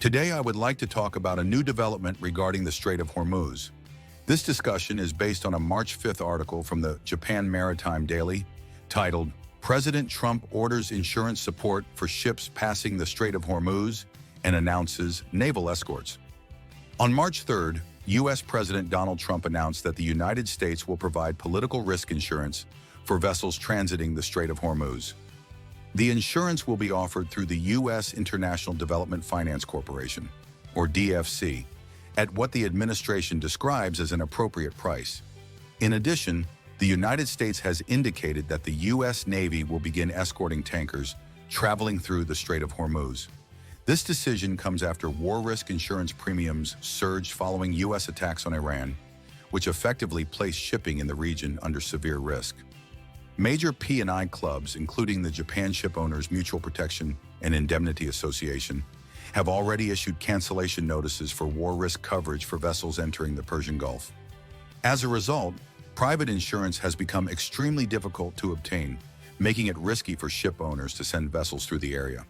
Today, I would like to talk about a new development regarding the Strait of Hormuz. This discussion is based on a March 5th article from the Japan Maritime Daily titled, President Trump Orders Insurance Support for Ships Passing the Strait of Hormuz and Announces Naval Escorts. On March 3rd, U.S. President Donald Trump announced that the United States will provide political risk insurance for vessels transiting the Strait of Hormuz. The insurance will be offered through the U.S. International Development Finance Corporation, or DFC, at what the administration describes as an appropriate price. In addition, the United States has indicated that the U.S. Navy will begin escorting tankers traveling through the Strait of Hormuz. This decision comes after war risk insurance premiums surged following U.S. attacks on Iran, which effectively placed shipping in the region under severe risk. Major P&I clubs, including the Japan Shipowners Mutual Protection and Indemnity Association, have already issued cancellation notices for war risk coverage for vessels entering the Persian Gulf. As a result, private insurance has become extremely difficult to obtain, making it risky for ship owners to send vessels through the area.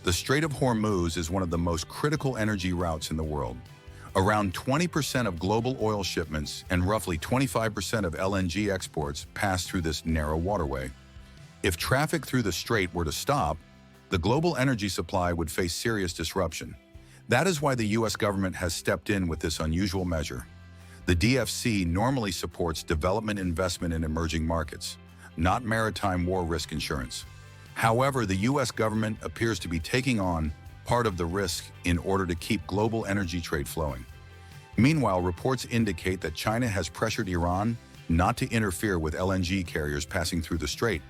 The Strait of Hormuz is one of the most critical energy routes in the world. Around 20% of global oil shipments and roughly 25% of LNG exports pass through this narrow waterway. If traffic through the strait were to stop, the global energy supply would face serious disruption. That is why the U.S. government has stepped in with this unusual measure. The DFC normally supports development investment in emerging markets, not maritime war risk insurance. However, the U.S. government appears to be taking on part of the risk in order to keep global energy trade flowing. Meanwhile, reports indicate that China has pressured Iran not to interfere with LNG carriers passing through the strait.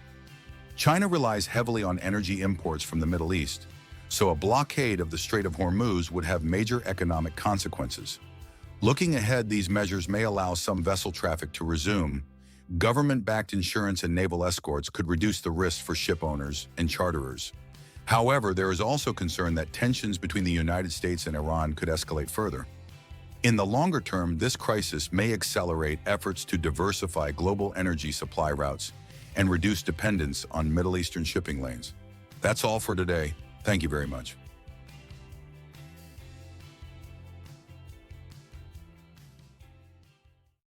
China relies heavily on energy imports from the Middle East, so a blockade of the Strait of Hormuz would have major economic consequences. Looking ahead, these measures may allow some vessel traffic to resume. Government-backed insurance and naval escorts could reduce the risk for ship owners and charterers. However, there is also concern that tensions between the United States and Iran could escalate further. In the longer term, this crisis may accelerate efforts to diversify global energy supply routes and reduce dependence on Middle Eastern shipping lanes. That's all for today. Thank you very much.